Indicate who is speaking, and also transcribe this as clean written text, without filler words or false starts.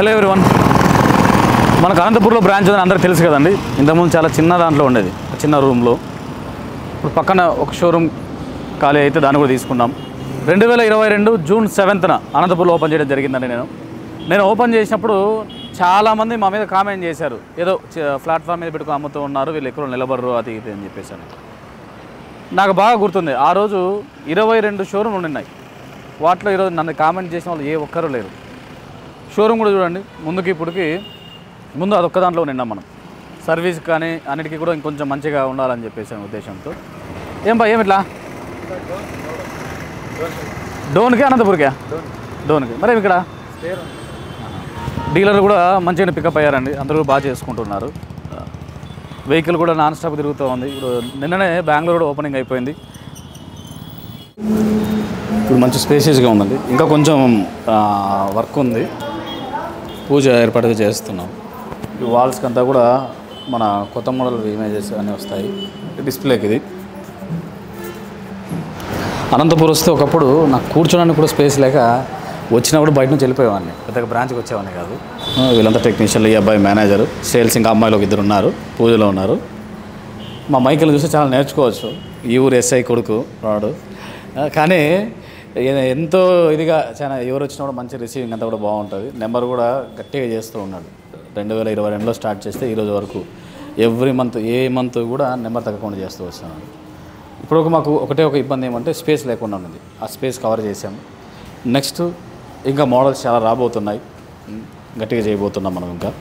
Speaker 1: Hello everyone, మనకు అనంతపూర్లో branch ఉందని అందరికీ తెలుసు కదండి. ఇంతకుముందు చాలా చిన్న దాంట్లో ఉండేది, చిన్న రూమ్లో. ఇప్పుడు పక్కన ఒక షోరూమ్ ఖాళీ అయితే దాన్ని కూడా తీసుకున్నాం. 2022 జూన్ 7న అనంతపూర్లో ఓపెన్ చేయడం జరిగిందండి. నేను ఓపెన్ చేసినప్పుడు చాలామంది మా మీద కామెంట్ చేశారు, ఏదో ప్లాట్ఫామ్ మీద పెట్టుకుని అమ్ముతూ ఉన్నారు, వీళ్ళు ఎక్కడో నిలబడరు అది ఇది అని చెప్పేసి. నాకు బాగా గుర్తుంది, ఆ రోజు 22 షోరూమ్లు ఉన్నాయి. వాటిలో ఈరోజు నన్ను కామెంట్ చేసిన వాళ్ళు ఏ ఒక్కరూ లేరు. షోరూమ్ కూడా చూడండి, ముందు అదొక్క దాంట్లో నిన్నాం మనం. సర్వీస్ కానీ అన్నిటికీ కూడా ఇంకొంచెం మంచిగా ఉండాలని చెప్పేసి ఉద్దేశంతో. ఏమి ఇట్లా డోన్కి అనంతపూర్కే డోన్కి మరి ఇక్కడ డీలర్ కూడా మంచిగా పికప్ అయ్యారండి, అందరూ బాగా చేసుకుంటున్నారు. వెహికల్ కూడా నాన్ స్టాప్ తిరుగుతూ ఉంది. ఇప్పుడు నిన్ననే బెంగళూరు కూడా ఓపెనింగ్ అయిపోయింది. ఇప్పుడు మంచి స్పేషియస్గా ఉందండి. ఇంకా కొంచెం వర్క్ ఉంది, పూజ ఏర్పాటుగా చేస్తున్నాం. ఈ వాల్స్కి అంతా కూడా మన కొత్త మోడల్ ఇమేజెస్ అన్నీ వస్తాయి డిస్ప్లేకి. ఇది అనంతపూర్ వస్తే ఒకప్పుడు నాకు కూర్చోడానికి కూడా స్పేస్ లేక వచ్చినప్పుడు బయట నుంచి వెళ్ళిపోయేవాడిని, పెద్దగా బ్రాంచ్కి వచ్చేవాడిని కాదు. వీళ్ళంతా టెక్నీషియన్లు, ఈ అబ్బాయి మేనేజరు, సేల్స్, ఇంకా అమ్మాయిలు ఒక ఇద్దరు ఉన్నారు, పూజలో ఉన్నారు. మా మైకిల్ చూస్తే చాలా నేర్చుకోవచ్చు, ఈ ఊరు ఎస్ఐ కొడుకు వాడు. కానీ ఎంతో ఇదిగా చాలా ఎవరు వచ్చినా కూడా మంచి రిసీవింగ్ అంతా కూడా బాగుంటుంది. నెంబర్ కూడా గట్టిగా చేస్తూ ఉన్నాడు. 2022లో స్టార్ట్ చేస్తే ఈరోజు వరకు ఎవ్రీ మంత్ ఏ మంత్ కూడా నెంబర్ తగ్గకుండా చేస్తూ వస్తున్నాను. ఇప్పుడు మాకు ఒకటే ఒక ఇబ్బంది ఏమంటే స్పేస్ లేకుండా ఉన్నది. ఆ స్పేస్ కవర్ చేసాము. నెక్స్ట్ ఇంకా మోడల్స్ చాలా రాబోతున్నాయి, గట్టిగా చేయబోతున్నాం మనం ఇంకా.